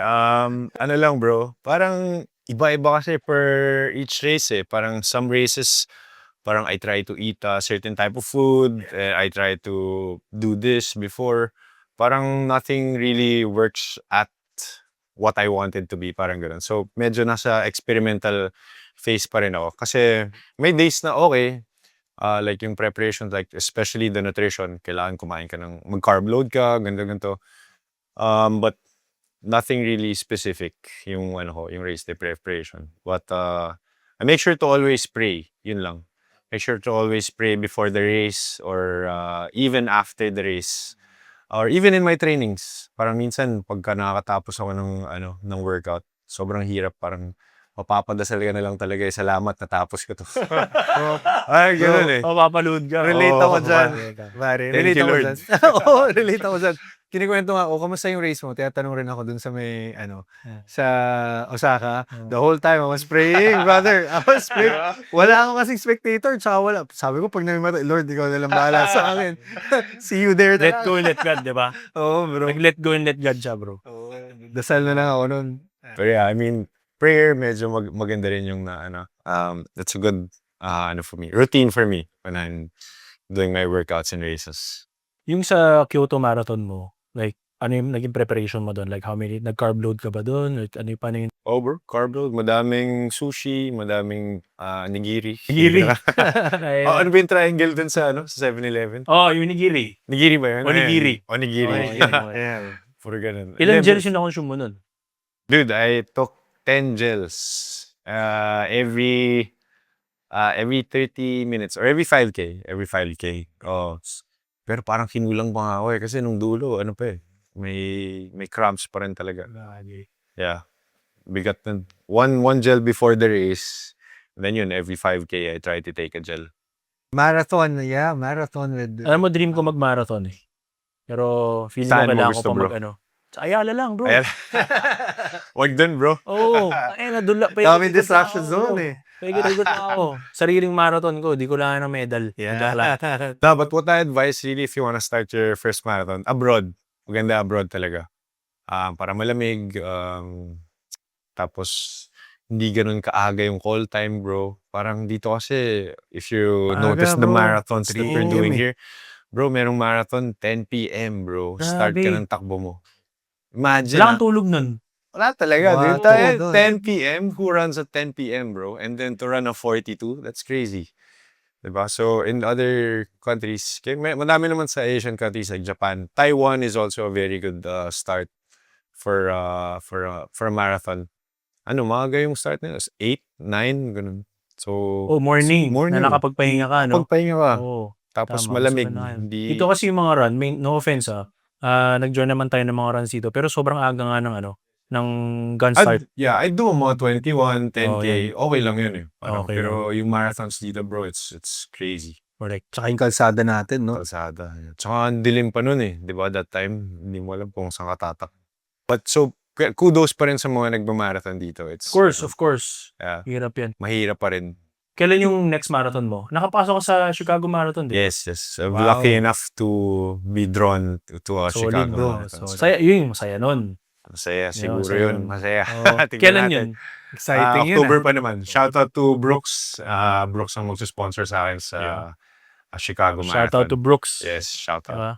Ano lang bro, parang iba-iba kasi per each race eh. Parang some races, parang I try to eat a certain type of food. I try to do this before. Parang nothing really works at what I wanted to be. Parang ganun. So, medyo nasa experimental phase pa rin ako. Kasi may days na okay. Like yung preparation, like especially the nutrition, kailangan kumain ka ng mag-carb load ka, ganito. But nothing really specific yung yung race day preparation. But I make sure to always pray. Yun lang. Make sure to always pray before the race or even after the race. Or even in my trainings. Parang minsan pagka nakakatapos ako ng workout, sobrang hirap, parang mapapadasal ka na lang talaga, salamat natapos ko to. Ay, gano'n eh. Papapalood ka. Relate ako dyan. Thank Relate you, ako Lord. dyan. Oo, relate ako dyan. Kinikwento nga, kamusta yung race mo? Tinatanong rin ako dun sa sa Osaka. The whole time, I was praying, brother. I was praying. Wala akong kasing spectator, tsaka wala. Sabi ko, pag namimatay, Lord, ikaw na lang bahala sa akin. See you there. Let go and let God, di ba? Oo, bro. Like, let go and let God siya, bro. Dasal na lang ako nun. But yeah, I mean, prayer medyo maganda rin yung that's a good for me, routine for me when I'm doing my workouts and races. Yung sa Kyoto Marathon mo, like, ano yung naging preparation mo doon? Like, how many, nag-carb load ka ba doon? Like, ano yung paano yung Oh bro, carb load, madaming sushi, madaming nigiri. nigiri? Ano ba yung triangle dun sa sa 7-Eleven? Oh, yung nigiri. Nigiri ba yun? Onigiri. Onigiri. Oh, yun, yun. Yeah. Puro ganun. Ilan Hindi, gels yung na-consume mo nun? Dude, I took 10 gels every 30 minutes or every 5K. Every 5K. Oh. Pero parang kinulang pa nga ako eh. Kasi nung dulo, ano pa eh. May cramps pa rin talaga. Yeah. Bigat na. One gel before the race. Then yun, every 5K, I try to take a gel. Marathon, yeah. Marathon with... Alam mo, dream ko mag-marathon eh. Pero feeling Saan ko mo kailangan gusto, ko pa bro? mag-ano. Sa Ayala lang, bro. Ayan. Wag dun, bro. Oo. Nadula. Daming distractions doon eh. Pagod na ako. Sariling marathon ko, di ko lang ng medal. Yeah. No, but what I advise really if you wanna start your first marathon, abroad. Maganda abroad talaga. Para malamig. Tapos, hindi ganun kaaga yung call time, bro. Parang dito kasi, if you Maaga, notice the bro. marathons that 3 we're doing AM eh. here, bro, merong marathon 10 p.m. bro. Start ka Grabe. ng takbo mo. Imagine, Wala kang tulog nun. wala talaga. Wala Dude, tayo, doon. 10 p.m. Who runs at 10 p.m. bro? And then to run a 42, that's crazy. Diba? So, in other countries, madami naman sa Asian countries like Japan. Taiwan is also a very good start for a marathon. Maaga yung start nila. 8, 9, ganun. So, Oh, morning. morning. Na nakapagpahinga ka, no? Pagpahinga ka. Oo. Tapos Tama, malamig. gusto ko na yan. Hindi... Dito kasi yung mga run, no offense nag-join naman tayo ng mga runs dito, pero sobrang aga nga ng gun start. I do mga 21, 10K. Oh, yan. Okay lang yun eh. Parang, Okay pero yung marathons dito bro, it's crazy. Correct. Tsaka yung kalsada natin, no? Kalsada. Tsaka ang dilim pa nun eh. Di ba that time? Hindi mo alam kung saan ka tatak. But so, kudos pa rin sa mga nagmamarathon dito. It's, Of course. Yeah, Hirap yan. mahirap pa rin. Kailan yung next marathon mo? Nakapasok ka sa Chicago Marathon, di ba? Yes. I'm Wow. lucky enough to be drawn to a Solid, Chicago bro. Marathon. So, yun yung masaya nun. Masaya, siguro masaya yun. yun. Masaya. Oh. Tingnan Kailan natin. yun? Exciting yun. October pa naman. Shout out to Brooks. Brooks ang mag-sponsor sa akin sa Chicago Marathon. Shout out to Brooks. Yes, shout out. Diba?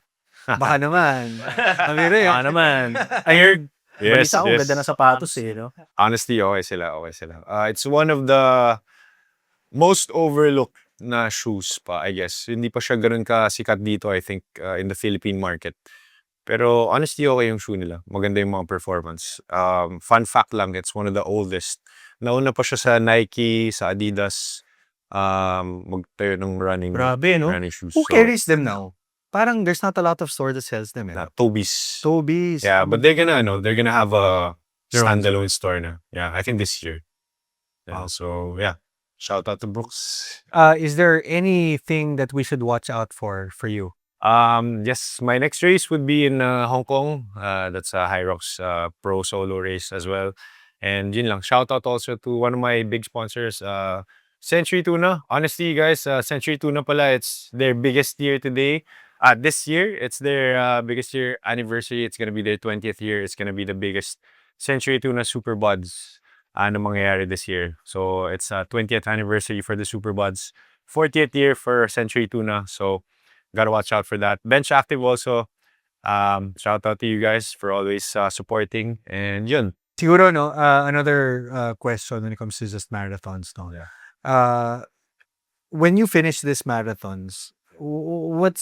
Baka naman. Amire, Baka naman. I heard, Yes, balita ko, yes. ganda na sapatos eh, no? Honestly, okay sila. It's one of the most overlooked na shoes pa, I guess. Hindi pa siya ganun kasikat dito, I think, in the Philippine market. Pero honestly, okay yung shoe nila. Maganda yung mga performance. Fun fact lang, it's one of the oldest. Nauna pa siya sa Nike, sa Adidas, magtayo ng running shoes. Who carries them now? Parang there's not a lot of store that sells them. Toby's. Toby's. Yeah, but they're gonna have a Their own standalone store na. Yeah, I think this year. Wow. Yeah, so yeah, shout out to Brooks. Is there anything that we should watch out for you Yes, my next race would be in Hong Kong. That's a HYROX Pro Solo race as well. And yun lang, shout out also to one of my big sponsors, Century Tuna. Honestly, guys, Century Tuna pala, it's their biggest year today. This year, it's their biggest year anniversary. It's gonna be their 20th year. It's gonna be the biggest Century Tuna Super Buds na mangyayari this year. So it's a 20th anniversary for the Super Buds, 40th year for Century Tuna. So gotta watch out for that. Bench Active also. Shout out to you guys for always supporting. And yun. Siguro, no, another question when it comes to just marathons, no? When you finish these marathons, what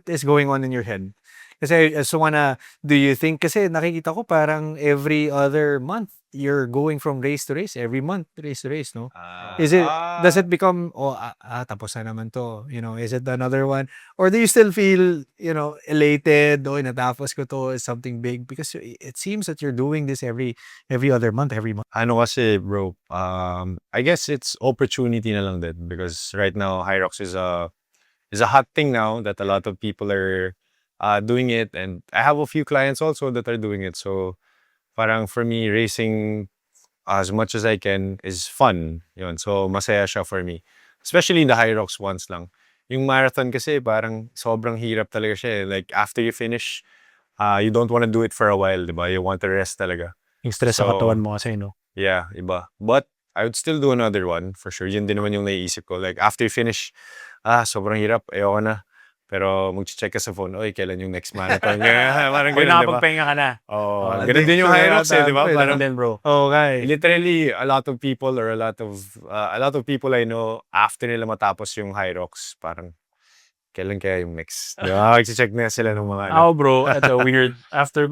is going on in your head? Kasi I just wanna, do you think, kasi nakikita ko parang every other month, you're going from race to race, every month, race to race, no? Does it become, tapos na naman to, is it another one? Or do you still feel, elated, natapos ko to, is something big? Because it seems that you're doing this every other month, every month. Ano kasi, bro, I guess it's opportunity na lang din because right now, HYROX is a hot thing now that a lot of people are doing it. And I have a few clients also that are doing it. So, parang for me, racing as much as I can is fun. Yun. So, masaya siya for me. Especially in the HYROX ones lang. Yung marathon kasi parang sobrang hirap talaga siya. Like, after you finish, you don't want to do it for a while, diba? You want to rest talaga. Yung stress sa katawan mo kasi, no? Yeah, iba. But, I would still do another one, for sure. Yun din naman yung naiisip ko. Like, after you finish, sobrang hirap, ayoko na. Pero mag-check ka sa phone, oy, kailan yung next marathon? Parang Kung ganun, diba? nakapagpahinga ka na. Ganun din yung HYROX, diba? Parang din, bro. Okay. Literally, a lot of people or a lot of people I know, after nila matapos yung HYROX, parang, kailan kaya yung next? Diba? Mag-check na sila ng mga Ako, bro, ito, weird. After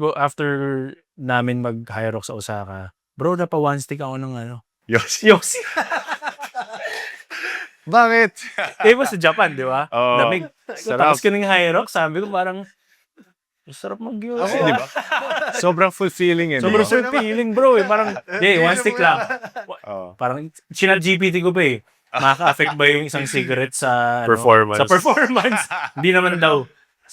namin mag-HYROX sa Osaka, bro, napa one stick ako ng Yossi. Bakit? It was sa Japan, di ba? Oo. Lamig. Sarap. Tapos ko ng HYROX, sabi ko parang, sarap mag-Yossi. Di ba? Sobrang fulfilling Sobrang sweet feeling, bro. Parang, one stick lang. Oh. Parang, GPT ko pa eh. Makaka-affect ba yung isang cigarette sa Performance. Sa performance? Hindi naman daw.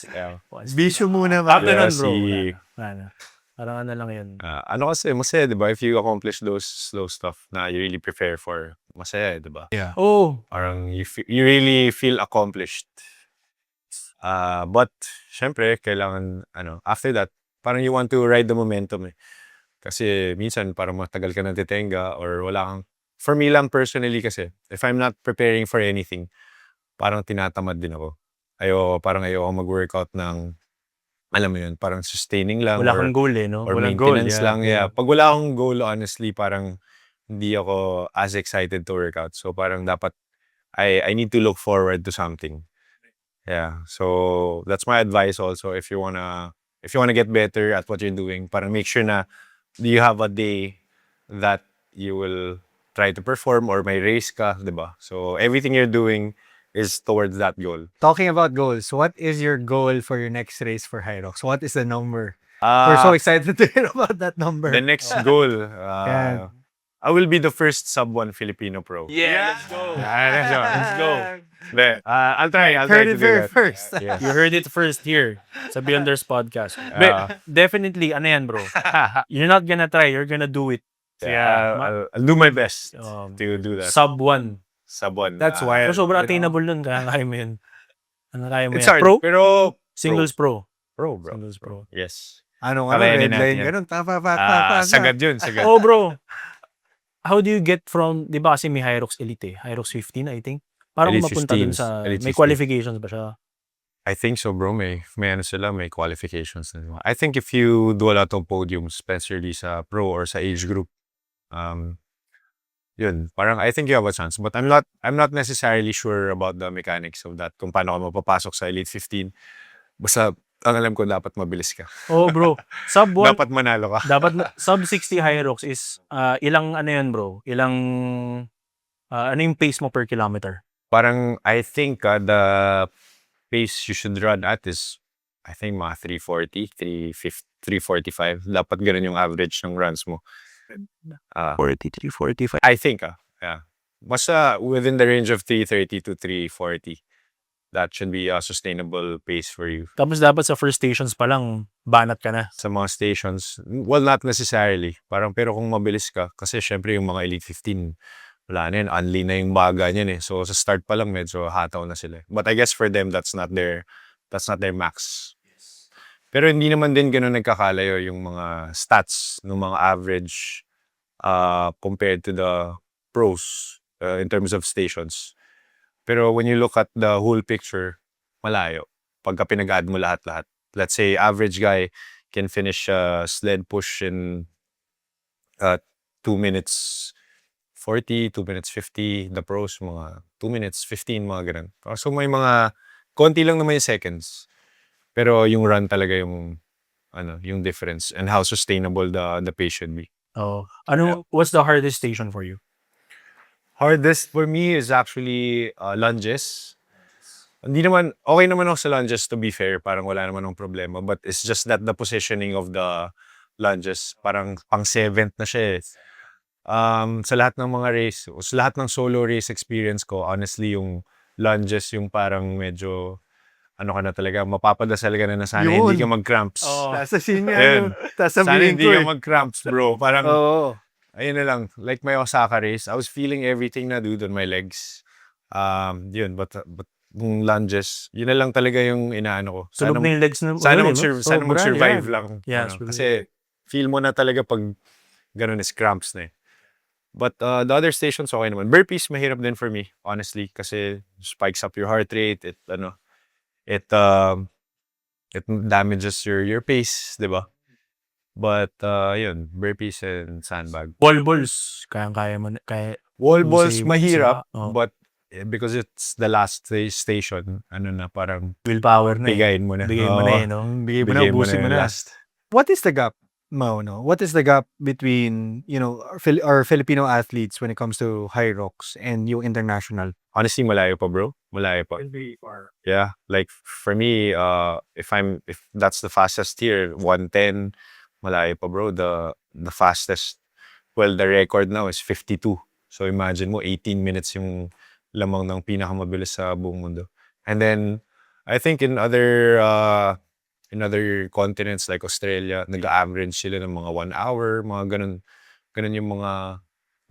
Yeah. Bisyo muna, After ba? nun, bro. Yossi. Wala. Parang ano lang yun. Ano kasi, masaya, di ba? If you accomplish those slow stuff na you really prepare for, masaya, di ba? Yeah. Oh, Parang you really feel accomplished. But, syempre, kailangan, after that, parang you want to ride the momentum eh. Kasi minsan, parang matagal ka na titenga or wala kang, for me lang personally kasi, if I'm not preparing for anything, parang tinatamad din ako. Parang ayoko mag-workout ng, alam mo yun, parang sustaining lang. wala or, kang goal eh, no? or Walang goal. maintenance lang. Yeah. Pag wala akong goal, honestly, parang hindi ako as excited to work out. So parang dapat, I need to look forward to something. Yeah. So that's my advice also if you wanna get better at what you're doing, parang make sure na you have a day that you will try to perform or may race ka, diba? So everything you're doing is towards that goal. Talking about goals, what is your goal for your next race for HYROX? What is the number? We're so excited to hear about that number. The next goal, Yeah. I will be the first sub-1 Filipino pro. Yeah, let's go. Let's go. I'll try Heard to it do very that. first. Yes. You heard it first here sa Builders Podcast. Definitely, ano yan, bro? You're not gonna try, you're gonna do it. Yeah, I'll do my best Um, to do that. Sub 1. Sub-1. That's why. Pero sobrang attainable nun, kaya mo yun. Ano kaya mo It's yan? hard, Pro? pero Singles pro. pro, bro. Singles pro. Yes. Ano Kakayanin red line, natin yan. ganun, pa. Sagad yun, sagad. Oh, bro. How do you get from, di ba kasi may HYROX Elite eh? HYROX 15, I think. Parang Elite mapunta dun 15s, sa, Elite may 15. qualifications ba siya? I think so, bro. May qualifications na naman. I think if you do a lot of podiums, especially sa pro or sa age group, yun, parang I think you have a chance. But I'm not necessarily sure about the mechanics of that, kung paano ka mapapasok sa Elite 15. Basta, ang alam ko, dapat mabilis ka. Oh, bro. Sub 1, Dapat manalo ka. sub 60 HYROX is, ilang ano yun, bro? Ilang, ano yung pace mo per kilometer? Parang, I think the pace you should run at is, I think, mga 340, 345. Dapat ganun yung average ng runs mo. 43, 45. I think, yeah. Basta within the range of 330 to 340. that should be a sustainable pace for you. Tapos dapat sa first stations pa lang, banat ka na. Sa mga stations, well, not necessarily. Pero kung mabilis ka, kasi syempre yung mga Elite 15, wala na yun, unli na yung baga niyan eh. So sa start pa lang, medyo hataw na sila. But I guess for them, that's not their max. Pero hindi naman din ganun nagkakalayo yung mga stats ng mga average compared to the pros in terms of stations. Pero when you look at the whole picture, malayo. Pagka pinag-add mo lahat-lahat. Let's say, average guy can finish a sled push in 2 minutes 40, 2 minutes 50. The pros, mga 2 minutes 15, mga ganun. So may mga, konti lang naman yung seconds. Pero yung run talaga yung difference and how sustainable the pace should be. Oh. What's the hardest station for you? Hardest for me is actually lunges. Okay naman ako sa lunges, to be fair. Parang wala naman ng problema. But it's just that the positioning of the lunges, parang pang 7th na siya eh. Sa lahat ng mga race, sa lahat ng solo race experience ko, honestly, yung lunges, yung parang medyo, ka na talaga, mapapadasal ka na sana hindi ka mag-cramps. Nasa scene nga Ayun. yun. Tapos Sana sabihin hindi ko ka eh. mag-cramps, bro. Parang, ayun na lang. Like my Osaka race, I was feeling everything na dude on my legs. Yun, but yung lunges, yun na lang talaga yung inaano ko. Sunog na yung legs na. Sana Sobra, mag-survive yeah. lang. Yeah, Kasi feel mo na talaga pag ganun is cramps na eh. But the other stations, okay naman. Burpees, mahirap din for me, honestly. Kasi spikes up your heart rate. It damages your pace, di ba? But yun, burpees and sandbag. Wall balls, kaya mo na. Wall balls, Save mahirap. sila. Oh. But because it's the last station, parang Willpower na eh. bigayin mo na. Bigay mo na eh, no? Bigay mo na, ubusin mo yung na. last. What is the gap, Mau, no? What is the gap between, our Filipino athletes when it comes to HYROX and yung international? Honestly, malayo pa, bro. Malayo pa. Very far. Yeah, like for me, if that's the fastest here, 110, malayo pa, bro. The fastest, well, the record now is 52. So imagine mo, 18 minutes yung lamang ng pinakamabilis sa buong mundo. And then I think in other continents like Australia, nag-average sila ng mga 1 hour, mga ganun yung mga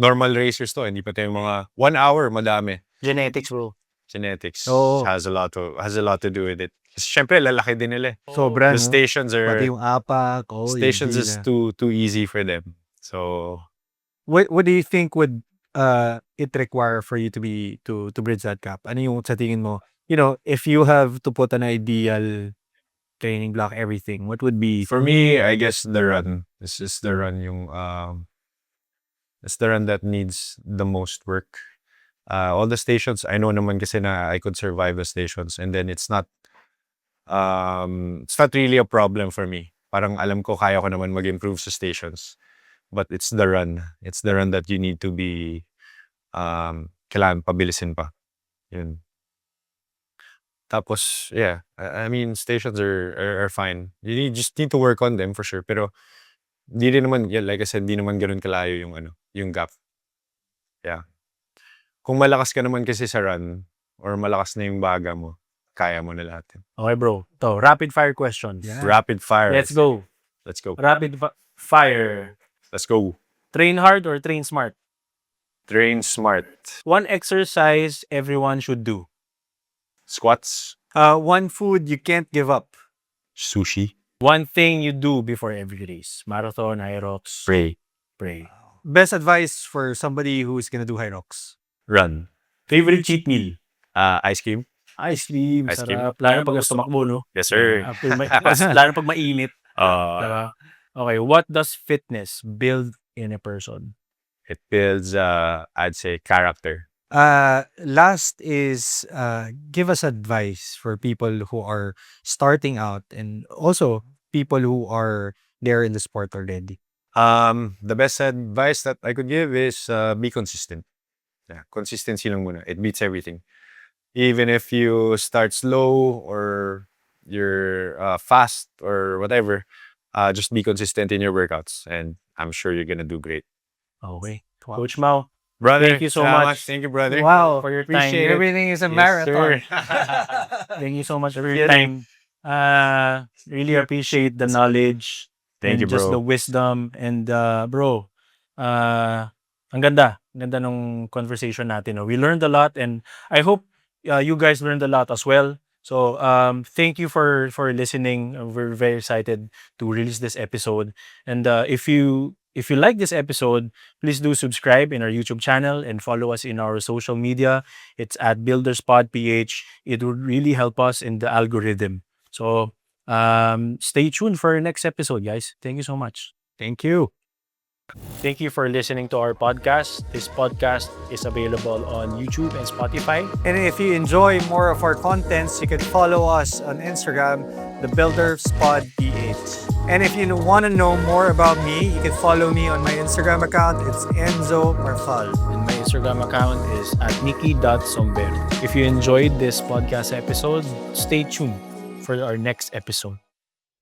normal racers to. Hindi pa tayo mga 1 hour, madami. Genetics, bro. Genetics Oo. has a lot to do with it. Kasi syempre, lalaki din nila eh. Sobra, The no? stations Pati yung apak. stations hindi is na. too easy for them. So What do you think would it require for you to bridge that gap? Ano yung sa tingin mo? If you have to put an ideal training block, everything, what would be? for me, I guess the run. This is the run yung it's the run that needs the most work. All the stations, I know naman kasi na I could survive the stations, and then it's not really a problem for me. Parang alam ko kaya ko naman mag-improve sa stations. But it's the run. It's the run that you need to be kailangan pabilisin pa. Yun. Tapos, yeah, I mean, stations are fine. You just need to work on them for sure. Pero, di rin naman, yeah, like I said, di naman ganun kalayo yung gap. Yeah. Kung malakas ka naman kasi sa run, or malakas na yung baga mo, kaya mo na lahat yun. Okay, bro. To, rapid fire questions. Yeah. Rapid fire. Let's go. Let's go. Rapid fire. Let's go. Train hard or train smart? Train smart. One exercise everyone should do. Squats. One food you can't give up. Sushi. One thing you do before every race. Marathon, HYROX. Pray. Best advice for somebody who is gonna do HYROX. Run. Favorite cheat meal? Ice cream. Ice cream. Ice cream. Sarap. Lalo pag tumakbo, no? Yes, sir. Lalo pag mainit. Uh, Diba? Okay, what does fitness build in a person? it builds, I'd say, character. Last is give us advice for people who are starting out and also people who are there in the sport already. The best advice that I could give is be consistent. Yeah, consistency lang muna. It beats everything. Even if you start slow or you're fast or whatever, just be consistent in your workouts and I'm sure you're gonna do great. Okay. Coach Mau, Brother, Thank you so salamat. much. Thank you, brother. Wow. for your Appreciate time. everything is a Yes, marathon. Thank you so much for Yeah. your time. Really appreciate the knowledge Thank and you, just the bro. wisdom. And bro, ang ganda. Ganda nung conversation natin. No? We learned a lot and I hope you guys learned a lot as well. So thank you for listening. We're very excited to release this episode. And if you like this episode, please do subscribe in our YouTube channel and follow us in our social media. It's at BuildersPodPH. It would really help us in the algorithm. So stay tuned for our next episode, guys. Thank you so much. Thank you. Thank you for listening to our podcast. This podcast is available on YouTube and Spotify. And if you enjoy more of our contents, you can follow us on Instagram, the BuildersPodPH. And if you want to know more about me, you can follow me on my Instagram account. It's Enzo Marfal. And my Instagram account is at nikki.somber. If you enjoyed this podcast episode, stay tuned for our next episode.